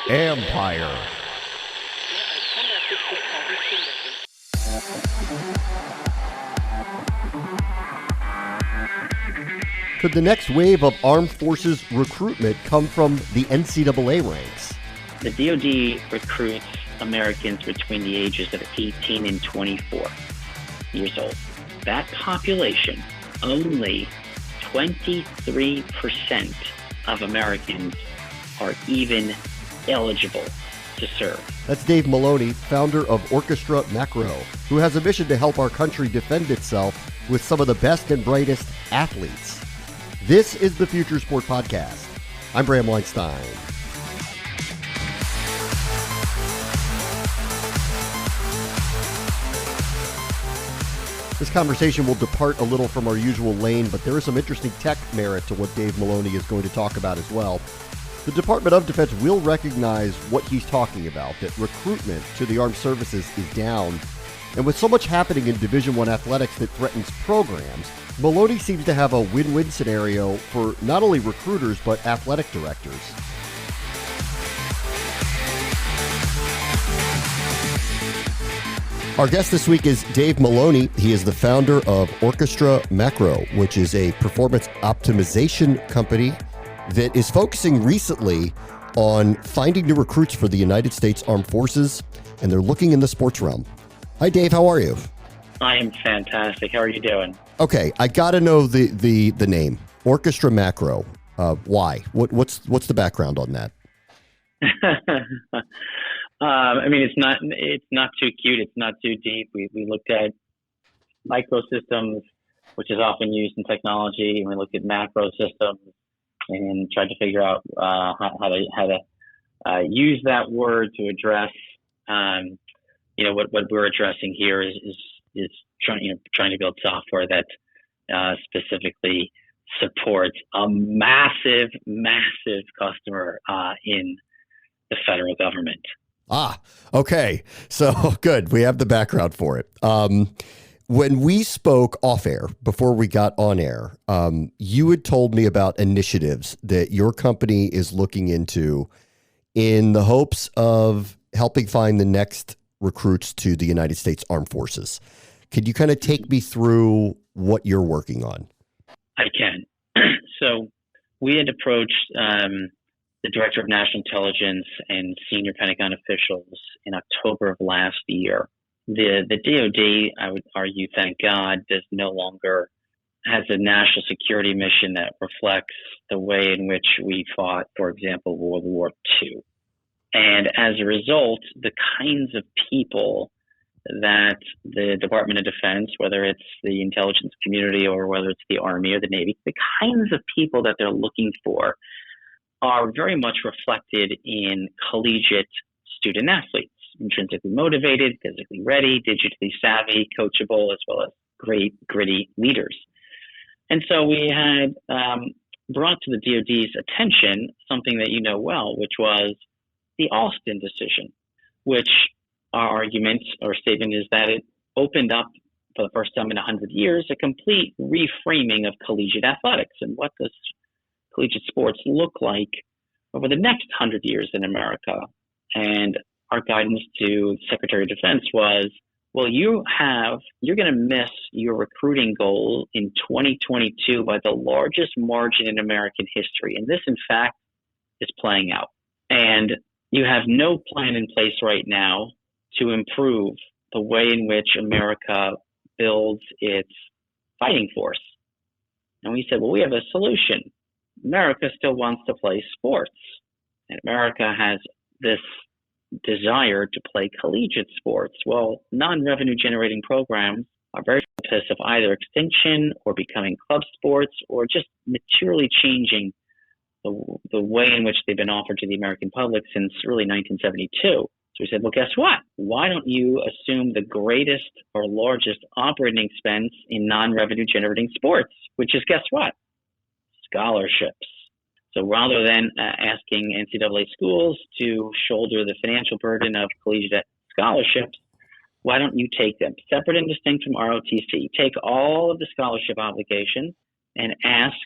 Empire. Could the next wave of armed forces recruitment come from the NCAA ranks? The DoD recruits Americans between the ages of 18 and 24 years old. That population, only 23% of Americans are even eligible to serve. That's Dave Maloney, founder of Orchestra Macro, who has a mission to help our country defend itself with some of the best and brightest athletes. This is the Future Sport Podcast. I'm Bram Weinstein. This conversation will depart a little from our usual lane, but there is some interesting tech merit to what Dave Maloney is going to talk about as well. The Department of Defense will recognize what he's talking about, that recruitment to the armed services is down. And with so much happening in Division I athletics that threatens programs, Maloney seems to have a win-win scenario for not only recruiters, but athletic directors. Our guest this week is Dave Maloney. He is the founder of Orchestra Macro, which is a performance optimization company that is focusing recently on finding new recruits for the United States Armed Forces, and they're looking in the sports realm. Hi, Dave. How are you? I am fantastic. How are you doing? Okay, I got to know the name Orchestra Macro. Why? What's the background on that? I mean, it's not too cute. It's not too deep. We looked at microsystems, which is often used in technology, and we looked at macro systems and tried to figure out how to use that word to address. What we're addressing here is trying to build software that specifically supports a massive customer in the federal government. Okay. So good. We have the background for it. When we spoke off air before we got on air, you had told me about initiatives that your company is looking into in the hopes of helping find the next recruits to the United States Armed Forces. Could you kind of take me through what you're working on? I can. So we had approached the Director of National Intelligence and senior Pentagon officials in October of last year. The DoD, I would argue, thank God, no longer has a national security mission that reflects the way in which we fought, for example, World War II. And as a result, the kinds of people that the Department of Defense, whether it's the intelligence community or whether it's the Army or the Navy, the kinds of people that they're looking for are very much reflected in collegiate student athletes, intrinsically motivated, physically ready, digitally savvy, coachable, as well as great, gritty leaders. And so we had brought to the DoD's attention something that you know well, which was the Alston decision, which our argument or statement is that it opened up for the first time in 100 years a complete reframing of collegiate athletics and what does collegiate sports look like over the next 100 years in America. And our guidance to Secretary of Defense was, well, you're going to miss your recruiting goal in 2022 by the largest margin in American history. And this, in fact, is playing out. And you have no plan in place right now to improve the way in which America builds its fighting force. And we said, well, we have a solution. America still wants to play sports. And America has this desire to play collegiate sports. Well, non-revenue generating programs are very precipice of either extinction or becoming club sports or just materially changing the way in which they've been offered to the American public since really 1972. So we said, well, guess what? Why don't you assume the greatest or largest operating expense in non-revenue generating sports, which is, guess what? Scholarships. So rather than asking NCAA schools to shoulder the financial burden of collegiate scholarships, why don't you take them separate and distinct from ROTC? Take all of the scholarship obligations and ask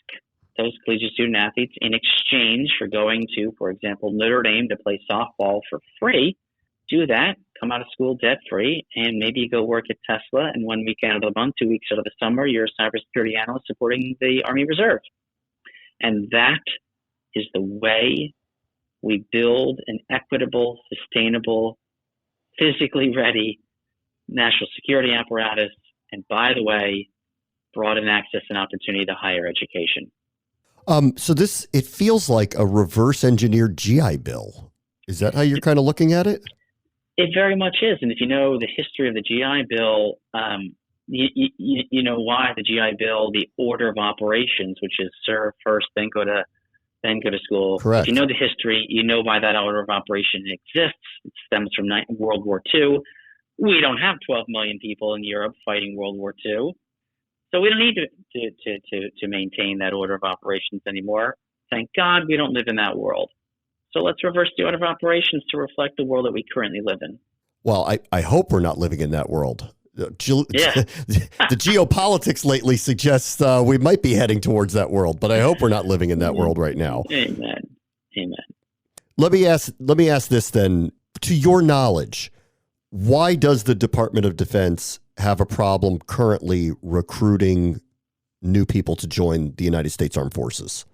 those collegiate student athletes in exchange for going to, for example, Notre Dame to play softball for free. Do that, come out of school debt free, and maybe you go work at Tesla. And 1 week out of the month, 2 weeks out of the summer, you're a cybersecurity analyst supporting the Army Reserve. And that is the way we build an equitable, sustainable, physically ready national security apparatus. And by the way, broaden access and opportunity to higher education. So it feels like a reverse engineered GI Bill. Is that how you're kind of looking at it? It very much is. And if you know the history of the GI Bill, you know why the GI Bill, the order of operations, which is serve first, then go to school. Correct. If you know the history, you know why that order of operation exists. It stems from World War II. We don't have 12 million people in Europe fighting World War II. So we don't need to maintain that order of operations anymore. Thank God we don't live in that world. So let's reverse the order of operations to reflect the world that we currently live in. Well, I hope we're not living in that world. Yeah. The geopolitics lately suggests we might be heading towards that world, but I hope we're not living in that world right now. Amen. Let me ask this then. To your knowledge, why does the Department of Defense have a problem currently recruiting new people to join the United States Armed Forces?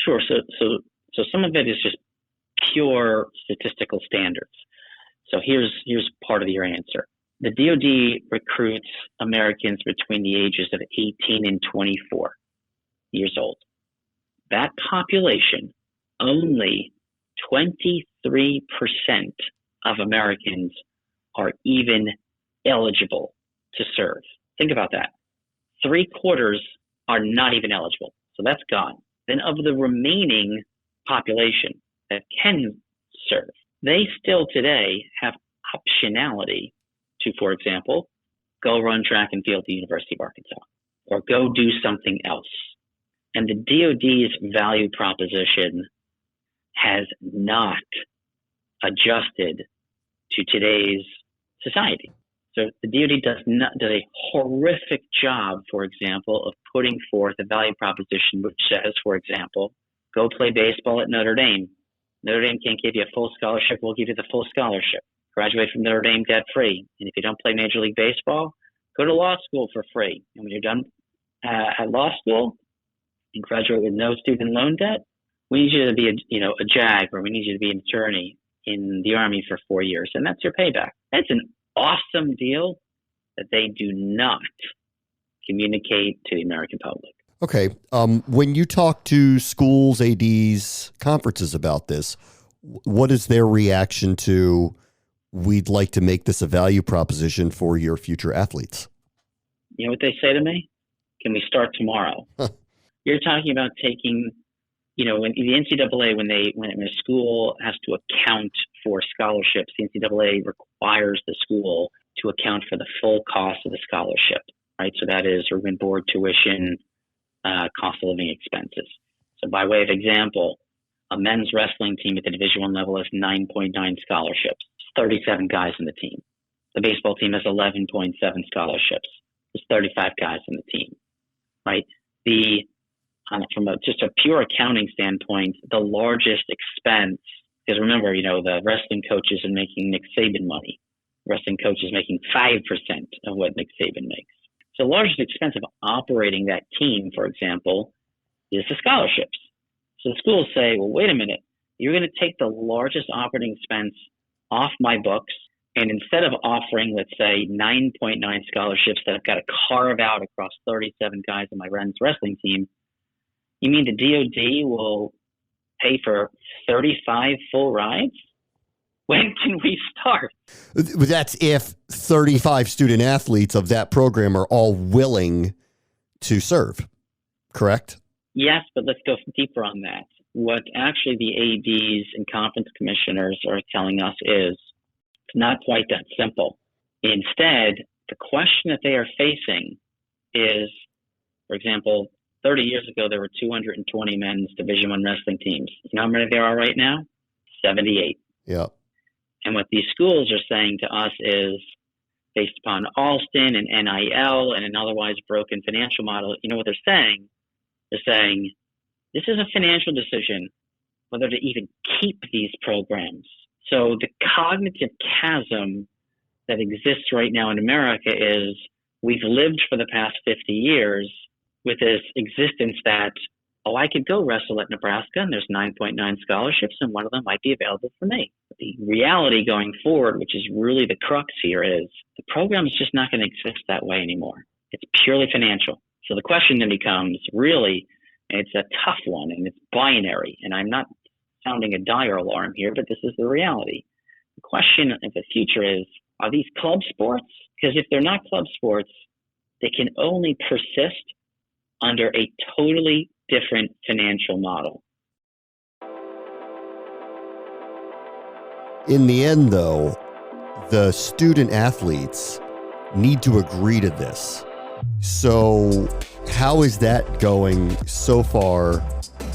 Sure. So some of it is just pure statistical standards. So here's part of your answer. The DoD recruits Americans between the ages of 18 and 24 years old. That population, only 23% of Americans are even eligible to serve. Think about that. 3/4 are not even eligible. So that's gone. Then of the remaining population that can serve, they still today have optionality to, for example, go run track and field at the University of Arkansas or go do something else. And the DoD's value proposition has not adjusted to today's society. So the DoD does a horrific job, for example, of putting forth a value proposition which says, for example, go play baseball at Notre Dame. Notre Dame can't give you a full scholarship. We'll give you the full scholarship. Graduate from Notre Dame debt-free. And if you don't play Major League Baseball, go to law school for free. And when you're done at law school and graduate with no student loan debt, we need you to be a JAG, or we need you to be an attorney in the Army for 4 years. And that's your payback. That's an awesome deal that they do not communicate to the American public. Okay. When you talk to schools, ADs, conferences about this, what is their reaction to, we'd like to make this a value proposition for your future athletes? You know what they say to me? Can we start tomorrow? You're talking about taking, when the NCAA, when a school has to account for scholarships, the NCAA requires the school to account for the full cost of the scholarship, right? So that is room and board, tuition, cost of living expenses. So by way of example, a men's wrestling team at the Division I level has 9.9 scholarships, 37 guys in the team. The baseball team has 11.7 scholarships. There's 35 guys in the team, right? From just a pure accounting standpoint, the largest expense, because remember, the wrestling coach isn't making Nick Saban money. Wrestling coach is making 5% of what Nick Saban makes. So the largest expense of operating that team, for example, is the scholarships. So the schools say, well, wait a minute, you're going to take the largest operating expense off my books, and instead of offering, let's say, 9.9 scholarships that I've got to carve out across 37 guys on my wrestling team, you mean the DoD will pay for 35 full rides? When can we start? That's if 35 student athletes of that program are all willing to serve, correct? Yes, but let's go deeper on that. What actually the ADs and conference commissioners are telling us is it's not quite that simple. Instead, the question that they are facing is, for example, 30 years ago, there were 220 men's Division I wrestling teams. You know how many there are right now? 78. Yeah. And what these schools are saying to us is, based upon Alston and NIL and an otherwise broken financial model, you know what they're saying? They're saying, This is a financial decision whether to even keep these programs. So the cognitive chasm that exists right now in America is we've lived for the past 50 years with this existence that, oh, I could go wrestle at Nebraska and there's 9.9 scholarships and one of them might be available for me. The reality going forward, which is really the crux here, is the program is just not going to exist that way anymore. It's purely financial. So the question then becomes really, and it's a tough one and it's binary, and I'm not sounding a dire alarm here, but this is the reality. The question of the future is, are these club sports? Because if they're not club sports, they can only persist under a totally different financial model. In the end, though, the student athletes need to agree to this. So how is that going so far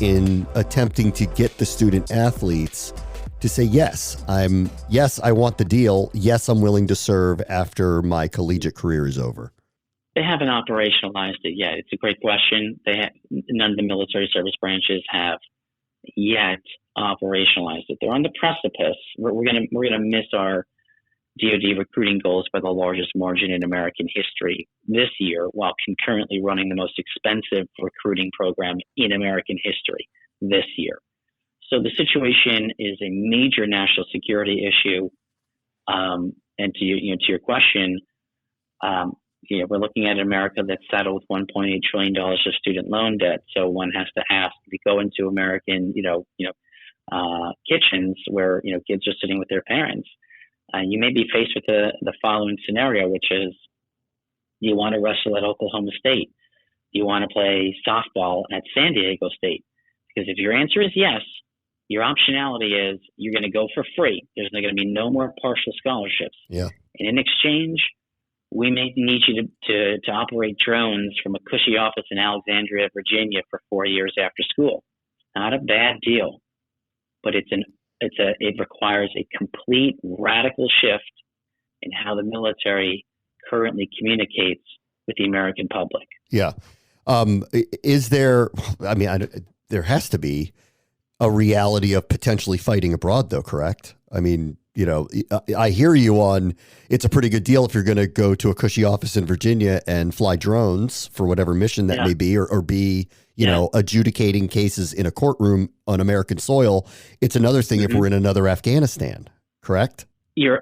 in attempting to get the student athletes to say, yes, I want the deal. Yes, I'm willing to serve after my collegiate career is over? They haven't operationalized it yet. It's a great question. None of the military service branches have yet operationalized it. They're on the precipice. We're gonna miss our DoD recruiting goals by the largest margin in American history this year, while concurrently running the most expensive recruiting program in American history this year. So the situation is a major national security issue. And to your question, we're looking at America that's saddled with $1.8 trillion of student loan debt. So one has to ask, if you go into American, kitchens where, kids are sitting with their parents, you may be faced with the following scenario, which is, do you want to wrestle at Oklahoma State? Do you want to play softball at San Diego State? Because if your answer is yes, your optionality is you're going to go for free. There's going to be no more partial scholarships. Yeah. And in exchange, we may need you to operate drones from a cushy office in Alexandria, Virginia for 4 years after school. Not a bad deal, but it requires a complete radical shift in how the military currently communicates with the American public. Yeah. Is there, there has to be a reality of potentially fighting abroad though, correct? I mean, I hear you on, it's a pretty good deal if you're going to go to a cushy office in Virginia and fly drones for whatever mission that may be, or be, adjudicating cases in a courtroom on American soil. It's another thing if we're in another Afghanistan, correct? You're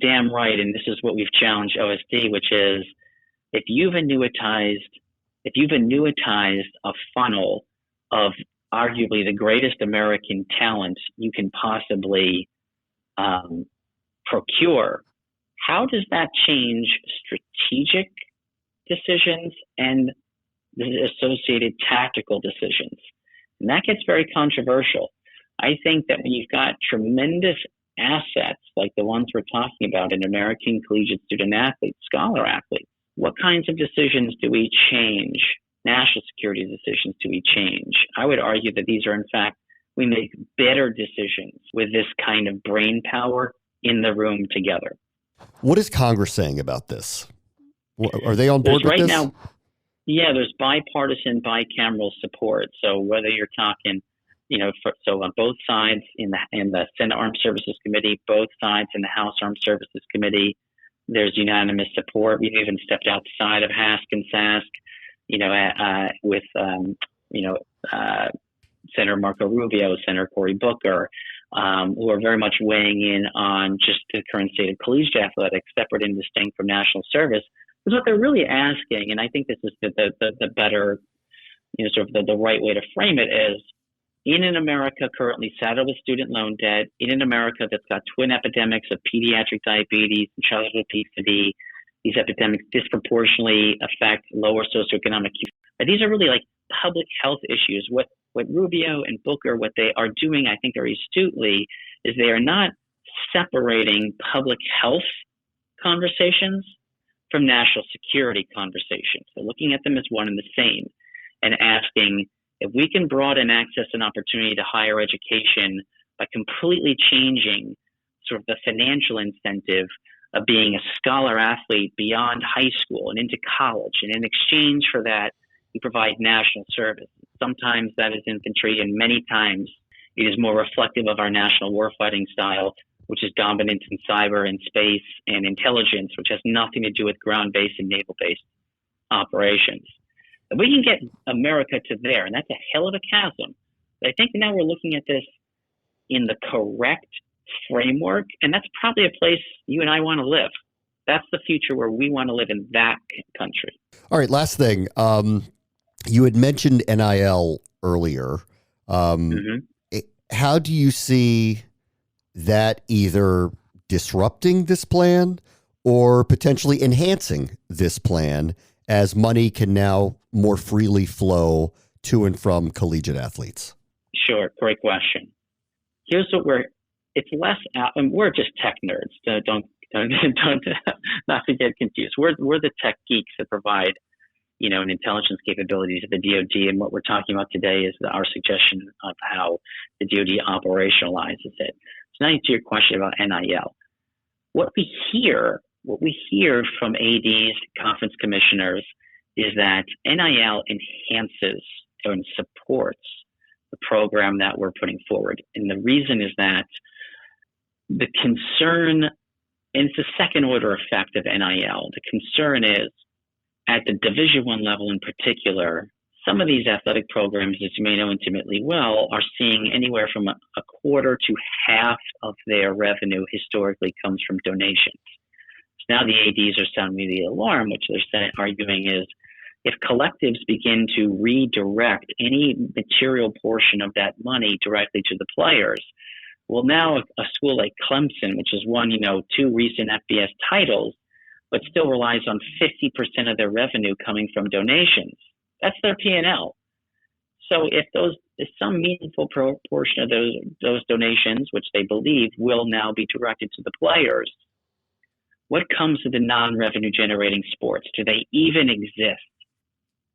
damn right. And this is what we've challenged OSD, which is if you've annuitized a funnel of arguably the greatest American talent you can possibly procure, how does that change strategic decisions and the associated tactical decisions? And that gets very controversial. I think that when you've got tremendous assets like the ones we're talking about in American collegiate student athletes, scholar athletes, what kinds of decisions do we change? National security decisions do we change? I would argue that these are, in fact, we make better decisions with this kind of brain power in the room together. What is Congress saying about this? Are they on board with this? Now, there's bipartisan, bicameral support. So whether you're talking, so on both sides in the Senate Armed Services Committee, both sides in the House Armed Services Committee, there's unanimous support. We've even stepped outside of Hask-and-Sask, with Senator Marco Rubio, Senator Cory Booker, who are very much weighing in on just the current state of collegiate athletics, separate and distinct from national service. Because what they're really asking, and I think this is the better, sort of the right way to frame it, is in an America currently saddled with student loan debt, in an America that's got twin epidemics of pediatric diabetes and childhood obesity, these epidemics disproportionately affect lower socioeconomic. These are really like public health issues. What Rubio and Booker, what they are doing, I think very astutely, is they are not separating public health conversations from national security conversations. They're looking at them as one and the same and asking if we can broaden access and opportunity to higher education by completely changing sort of the financial incentive of being a scholar athlete beyond high school and into college. And in exchange for that, we provide national service. sometimes that is infantry, and many times it is more reflective of our national warfighting style, which is dominant in cyber and space and intelligence, which has nothing to do with ground-based and naval-based operations. If we can get America to there, and that's a hell of a chasm, but I think now we're looking at this in the correct framework, and that's probably a place you and I want to live. That's the future where we want to live, in that country. All right, last thing. You had mentioned NIL earlier. How do you see that either disrupting this plan or potentially enhancing this plan as money can now more freely flow to and from collegiate athletes? Sure. Great question. Here's what it's less, and we're just tech nerds. Don't not to get confused. We're the tech geeks that provide, an intelligence capabilities of the DoD. And what we're talking about today is our suggestion of how the DoD operationalizes it. So now to your question about NIL. What we hear from ADs, conference commissioners, is that NIL enhances and supports the program that we're putting forward. And the reason is that the concern, and it's a second order effect of NIL, the concern is at the Division I level in particular, some of these athletic programs, as you may know intimately well, are seeing anywhere from a quarter to half of their revenue historically comes from donations. So now the ADs are sounding the alarm, which they're arguing is, if collectives begin to redirect any material portion of that money directly to the players, well, now a school like Clemson, which has won, 2 recent FBS titles, but still relies on 50% of their revenue coming from donations, that's their P&L. So if some meaningful proportion of those donations, which they believe will now be directed to the players, what comes to the non-revenue generating sports? Do they even exist?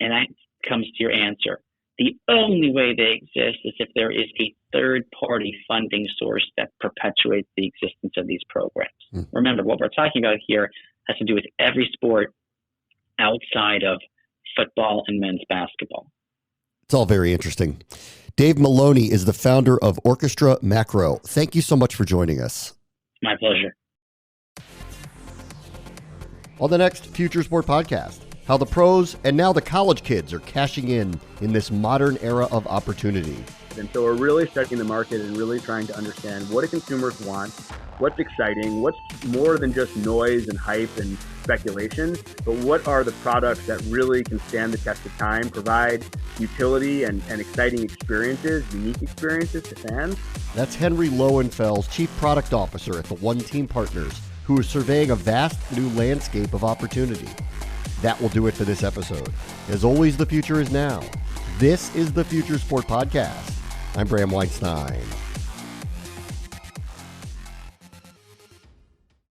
And that comes to your answer. The only way they exist is if there is a third-party funding source that perpetuates the existence of these programs. Remember, what we're talking about here has to do with every sport outside of football and men's basketball. It's all very interesting. Dave Maloney is the founder of Orchestra Macro. Thank you so much for joining us. My pleasure. On the next Future Sport podcast, how the pros and now the college kids are cashing in this modern era of opportunity. And so we're really studying the market and really trying to understand what do consumers want, what's exciting, what's more than just noise and hype and speculation, but what are the products that really can stand the test of time, provide utility and exciting experiences, unique experiences to fans. That's Henry Lowenfels, Chief Product Officer at the One Team Partners, who is surveying a vast new landscape of opportunity. That will do it for this episode. As always, the future is now. This is the Future Sport Podcast. I'm Bram Weinstein.